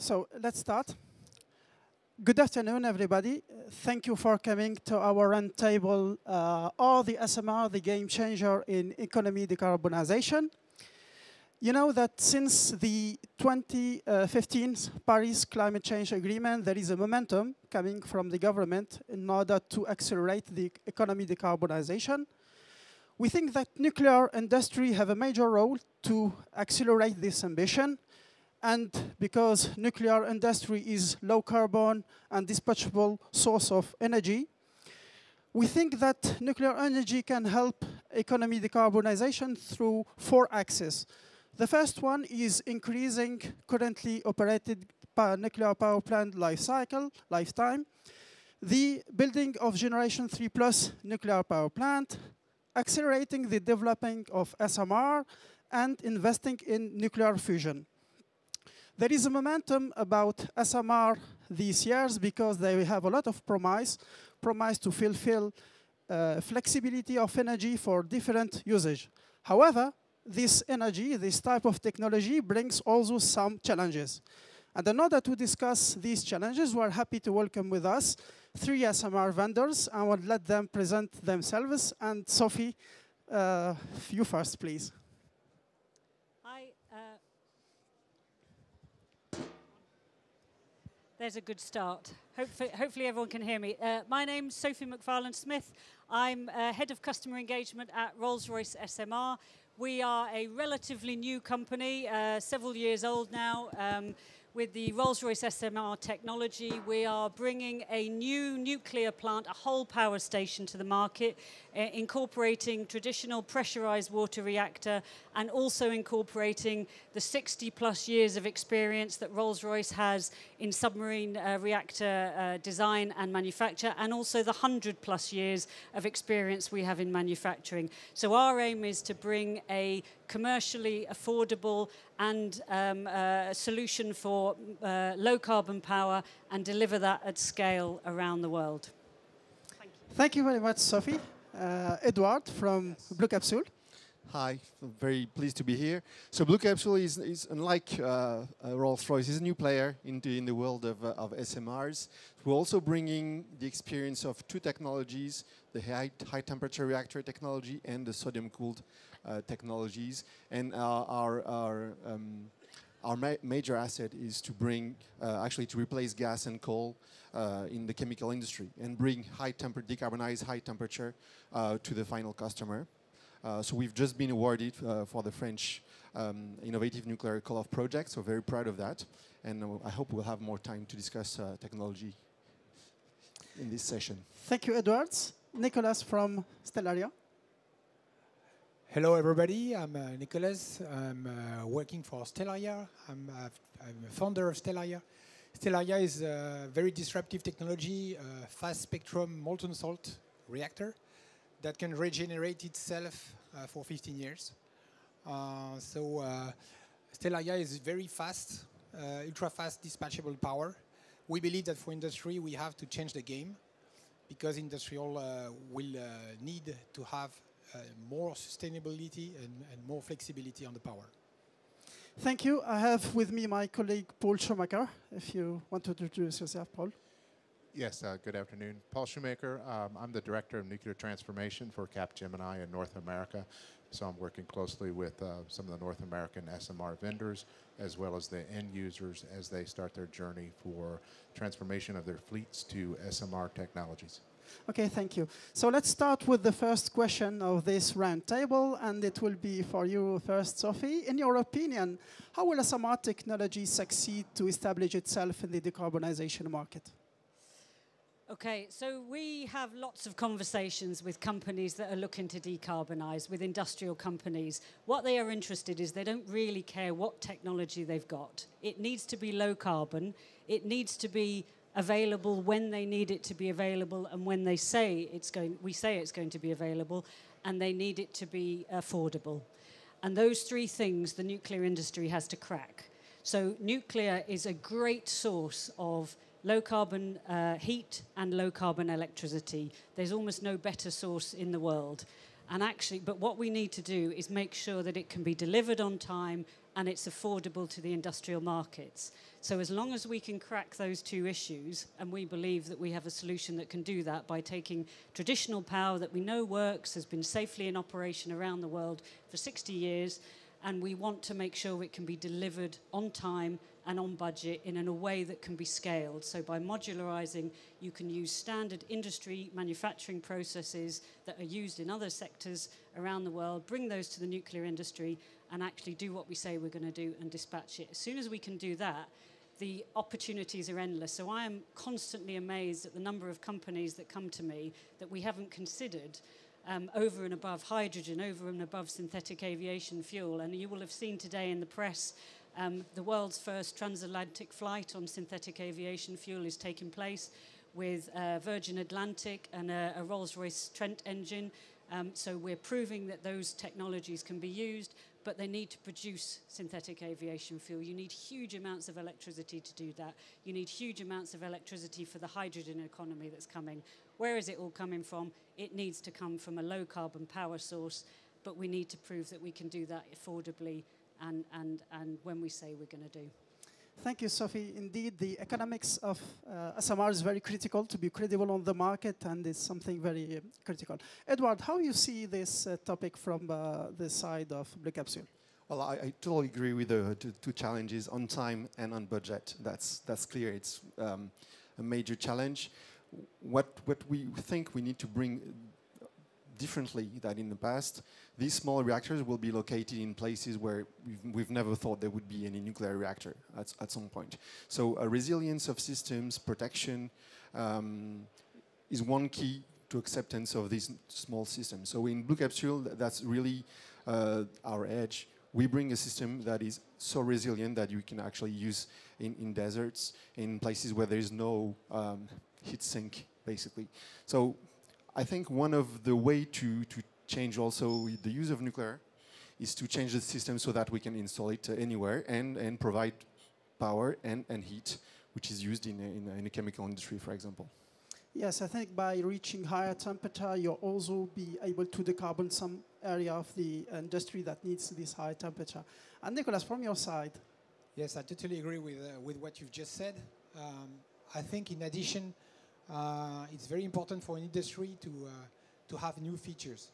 So let's start. Good afternoon, everybody. Thank you for coming to our roundtable, or the SMR, the game changer in economy decarbonization. You know that since the 2015 Paris Climate Change Agreement, there is a momentum coming from the government in order to accelerate the economy decarbonization. We think that nuclear industry have a major role to accelerate this ambition. And because nuclear industry is low carbon and dispatchable source of energy, we think that nuclear energy can help economy decarbonization through 4 axes. The first one is increasing currently operated nuclear power plant lifetime, the building of generation 3+ nuclear power plant, accelerating the developing of SMR, and investing in nuclear fusion. There is a momentum about SMR these years because they have a lot of promise to fulfill flexibility of energy for different usage. However, this energy, this type of technology brings also some challenges. And in order to discuss these challenges, we are happy to welcome with us 3 SMR vendors. I will let them present themselves. And Sophie, you first, please. There's a good start. Hopefully everyone can hear me. My name's Sophie McFarlane-Smith. I'm Head of Customer Engagement at Rolls-Royce SMR. We are a relatively new company, several years old now. With the Rolls-Royce SMR technology, we are bringing a new nuclear plant, a whole power station to the market, incorporating traditional pressurized water reactor and also incorporating the 60+ years of experience that Rolls-Royce has in submarine reactor design and manufacture, and also the 100+ years of experience we have in manufacturing. So our aim is to bring a commercially affordable and solution for low carbon power and deliver that at scale around the world. Thank you. Thank you very much, Sophie. Edward from Blue Capsule. Hi, I'm very pleased to be here. So Blue Capsule is unlike Rolls-Royce, is a new player in the world of SMRs. We're also bringing the experience of 2 technologies, the high temperature reactor technology and the sodium-cooled technologies. And our major asset is to bring, actually to replace gas and coal in the chemical industry and bring decarbonized high temperature to the final customer. So we've just been awarded for the French Innovative Nuclear Call-Off project, so very proud of that. And I hope we'll have more time to discuss technology in this session. Thank you, Edwards. Nicolas from Stellaria. Hello, everybody. I'm Nicolas. I'm working for Stellaria. I'm a founder of Stellaria. Stellaria is a very disruptive technology, fast spectrum molten salt reactor that can regenerate itself for 15 years. Stellaria is very fast, ultra-fast dispatchable power. We believe that for industry, we have to change the game because industrial will need to have more sustainability and more flexibility on the power. Thank you. I have with me my colleague Paul Schumacher. If you want to introduce yourself, Paul. Yes, good afternoon. Paul Schumacher. I'm the Director of Nuclear Transformation for CapGemini in North America. So I'm working closely with some of the North American SMR vendors as well as the end users as they start their journey for transformation of their fleets to SMR technologies. Okay, thank you. So let's start with the first question of this roundtable, and it will be for you first, Sophie. In your opinion, how will SMR technology succeed to establish itself in the decarbonization market? Okay, so we have lots of conversations with companies that are looking to decarbonize, with industrial companies. What they are interested in is they don't really care what technology they've got. It needs to be low carbon. It needs to be available when they need it to be available and when we say it's going to be available, and they need it to be affordable. And those 3 things the nuclear industry has to crack. So nuclear is a great source of low carbon heat and low carbon electricity. There's almost no better source in the world. And actually, but what we need to do is make sure that it can be delivered on time and it's affordable to the industrial markets. So as long as we can crack those two issues, and we believe that we have a solution that can do that by taking traditional power that we know works, has been safely in operation around the world for 60 years, and we want to make sure it can be delivered on time and on budget in a way that can be scaled. So by modularizing, you can use standard industry manufacturing processes that are used in other sectors around the world, bring those to the nuclear industry, and actually do what we say we're going to do and dispatch it. As soon as we can do that, the opportunities are endless. So I am constantly amazed at the number of companies that come to me that we haven't considered over and above hydrogen, over and above synthetic aviation fuel. And you will have seen today in the press the world's first transatlantic flight on synthetic aviation fuel is taking place with Virgin Atlantic and a Rolls-Royce Trent engine. So we're proving that those technologies can be used, but they need to produce synthetic aviation fuel. You need huge amounts of electricity to do that. You need huge amounts of electricity for the hydrogen economy that's coming. Where is it all coming from? It needs to come from a low-carbon power source, but we need to prove that we can do that affordably and when we say we're going to do. Thank you, Sophie. Indeed, the economics of SMR is very critical to be credible on the market, and it's something very critical. Edward, how you see this topic from the side of Blue Capsule? Well, I totally agree with the two challenges, on time and on budget. That's clear. It's a major challenge. What we think we need to bring differently than in the past, these small reactors will be located in places where we've never thought there would be any nuclear reactor at some point. So a resilience of systems, protection, is one key to acceptance of these small systems. So in Blue Capsule, that's really our edge. We bring a system that is so resilient that you can actually use in deserts, in places where there is no heat sink, basically. So I think one of the way to change also the use of nuclear is to change the system so that we can install it anywhere and provide power and heat, which is used in a chemical industry, for example. Yes, I think by reaching higher temperature, you'll also be able to decarbon some area of the industry that needs this high temperature. And Nicolas, from your side. Yes, I totally agree with what you've just said. I think in addition, it's very important for an industry to have new features.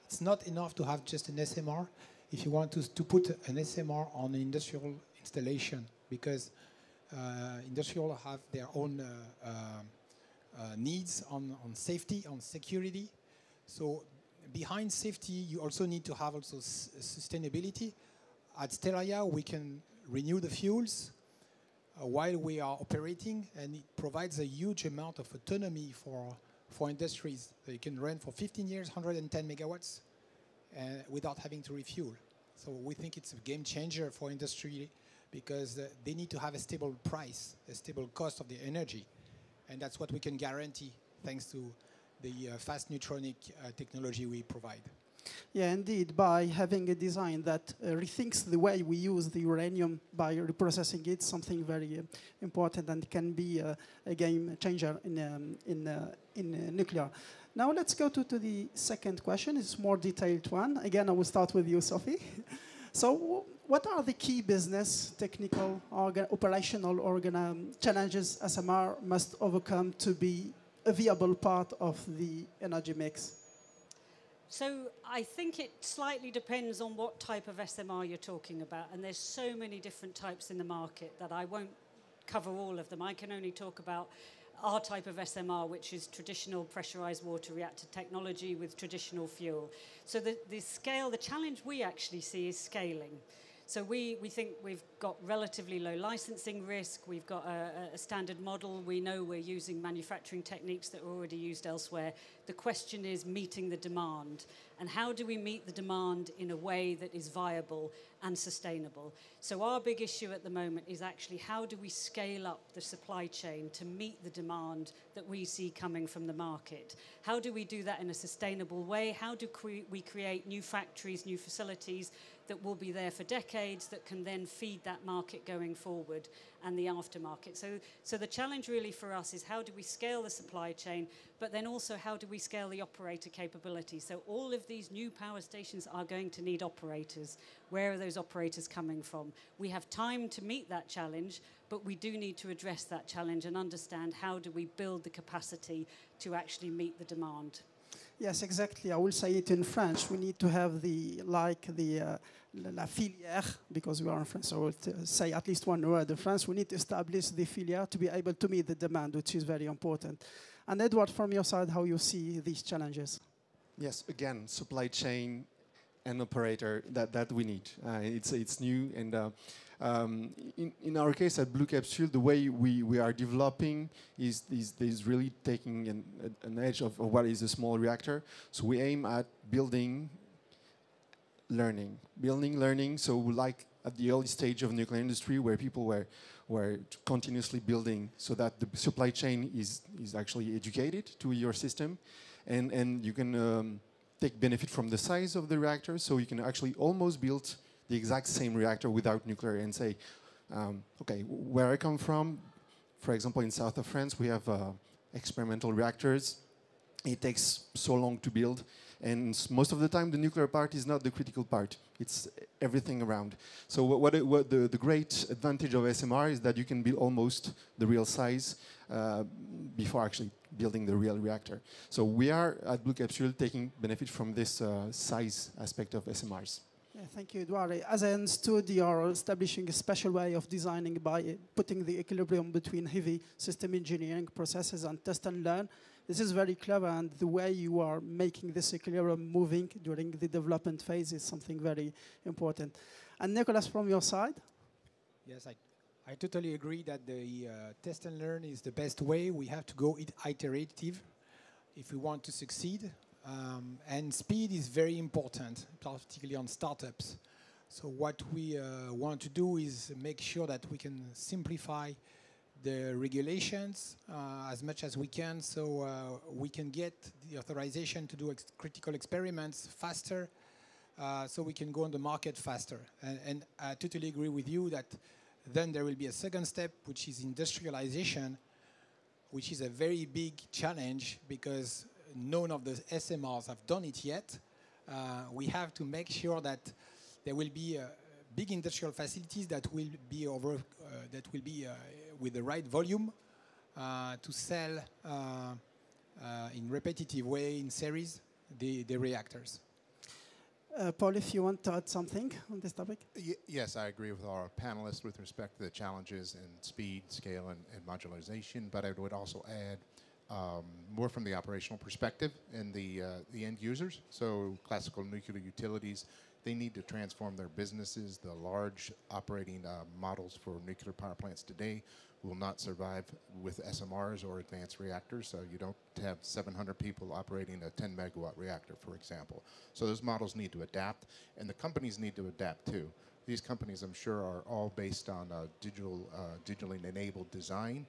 It's not enough to have just an SMR if you want to put an SMR on an industrial installation, because industrial have their own needs on safety, on security. So behind safety, you also need to have also sustainability. At Stellaria, we can renew the fuels while we are operating, and it provides a huge amount of autonomy for industries. So you can run for 15 years, 110 megawatts, without having to refuel. So we think it's a game changer for industry, because they need to have a stable price, a stable cost of the energy. And that's what we can guarantee thanks to the fast neutronic technology we provide. Yeah, indeed, by having a design that rethinks the way we use the uranium by reprocessing it, something very important and can be a game changer in nuclear. Now let's go to the second question. It's a more detailed one. Again, I will start with you, Sophie. So what are the key business, technical, operational challenges SMR must overcome to be a viable part of the energy mix? So I think it slightly depends on what type of SMR you're talking about, and there's so many different types in the market that I won't cover all of them. I can only talk about our type of SMR, which is traditional pressurized water reactor technology with traditional fuel. So the scale, the challenge we actually see is scaling. So we think we've got relatively low licensing risk. We've got a standard model. We know we're using manufacturing techniques that are already used elsewhere. The question is meeting the demand. And how do we meet the demand in a way that is viable and sustainable? So our big issue at the moment is actually how do we scale up the supply chain to meet the demand that we see coming from the market? How do we do that in a sustainable way? How do we create new factories, new facilities that will be there for decades, that can then feed that market going forward and the aftermarket. So the challenge really for us is how do we scale the supply chain, but then also how do we scale the operator capability? So all of these new power stations are going to need operators. Where are those operators coming from? We have time to meet that challenge, but we do need to address that challenge and understand how do we build the capacity to actually meet the demand. Yes, exactly. I will say it in French. We need to have la filière, because we are in France, so I will say at least one word in France. We need to establish the filière to be able to meet the demand, which is very important. And Edward, from your side, how you see these challenges? Yes, again, supply chain and operator that we need. It's new, and in our case at Blue Capsule, the way we are developing is really taking an edge of what is a small reactor. So we aim at building learning. So like at the early stage of nuclear industry, where people were continuously building, so that the supply chain is actually educated to your system, and you can take benefit from the size of the reactor, so you can actually almost build the exact same reactor without nuclear and say, okay, where I come from, for example, in south of France, we have experimental reactors. It takes so long to build, and most of the time the nuclear part is not the critical part. It's everything around. So what the great advantage of SMR is that you can build almost the real size before actually building the real reactor. So we are at Blue Capsule taking benefit from this size aspect of SMRs. Yeah, thank you, Edouard. As I understood, you are establishing a special way of designing by putting the equilibrium between heavy system engineering processes and test and learn. This is very clever, and the way you are making this equilibrium moving during the development phase is something very important. And Nicolas, from your side? Yes, I totally agree that the test and learn is the best way. We have to go iterative if we want to succeed. And speed is very important, particularly on startups. So what we want to do is make sure that we can simplify the regulations as much as we can, so we can get the authorization to do critical experiments faster, so we can go on the market faster. And I totally agree with you that then there will be a second step, which is industrialization, which is a very big challenge because none of the SMRs have done it yet. We have to make sure that there will be big industrial facilities that will be with the right volume to sell in repetitive way in series the reactors. Paul, if you want to add something on this topic? Yes, I agree with our panelists with respect to the challenges in speed, scale, and modularization, but I would also add more from the operational perspective and the end users. So classical nuclear utilities, they need to transform their businesses. The large operating models for nuclear power plants today will not survive with SMRs or advanced reactors. So you don't have 700 people operating a 10 megawatt reactor, for example. So those models need to adapt, and the companies need to adapt too. These companies, I'm sure, are all based on digitally enabled design.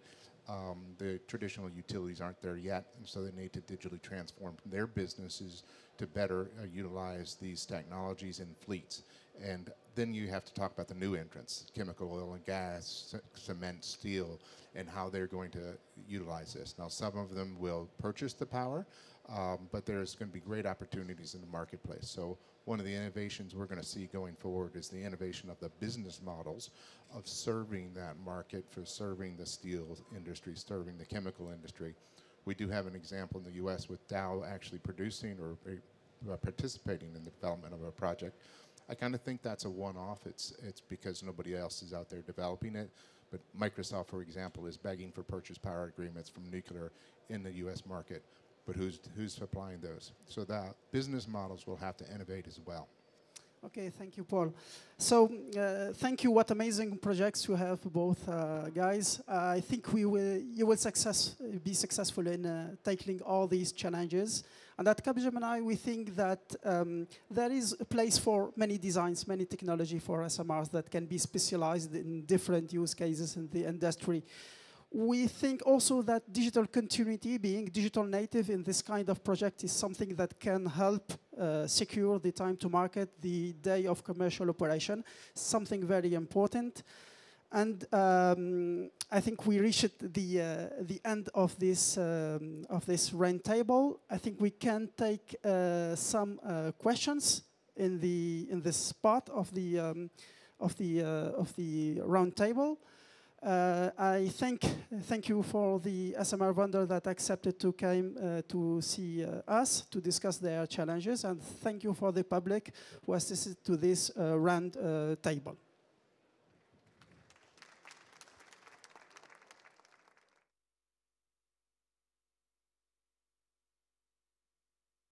The traditional utilities aren't there yet, and so they need to digitally transform their businesses to better utilize these technologies in fleets. And then you have to talk about the new entrants, chemical, oil and gas, cement, steel, and how they're going to utilize this. Now, some of them will purchase the power, but there's going to be great opportunities in the marketplace. So one of the innovations we're going to see going forward is the innovation of the business models of serving that market, for serving the steel industry, serving the chemical industry. We do have an example in the U.S. with Dow actually producing or participating in the development of a project. I kind of think that's a one-off. It's because nobody else is out there developing it. But Microsoft, for example, is begging for purchase power agreements from nuclear in the U.S. market. But who's supplying those? So the business models will have to innovate as well. Okay, thank you, Paul. So thank you. What amazing projects you have, both guys. I think you will be successful in tackling all these challenges. And at CapGemini, we think that there is a place for many designs, many technology for SMRs that can be specialized in different use cases in the industry. We think also that digital continuity, being digital native in this kind of project, is something that can help secure the time to market, the day of commercial operation, something very important. And I think we reached the end of this roundtable. I think we can take some questions in this part of the roundtable. I thank you for the SMR vendor that accepted to come to see us to discuss their challenges, and thank you for the public who assisted to this round table.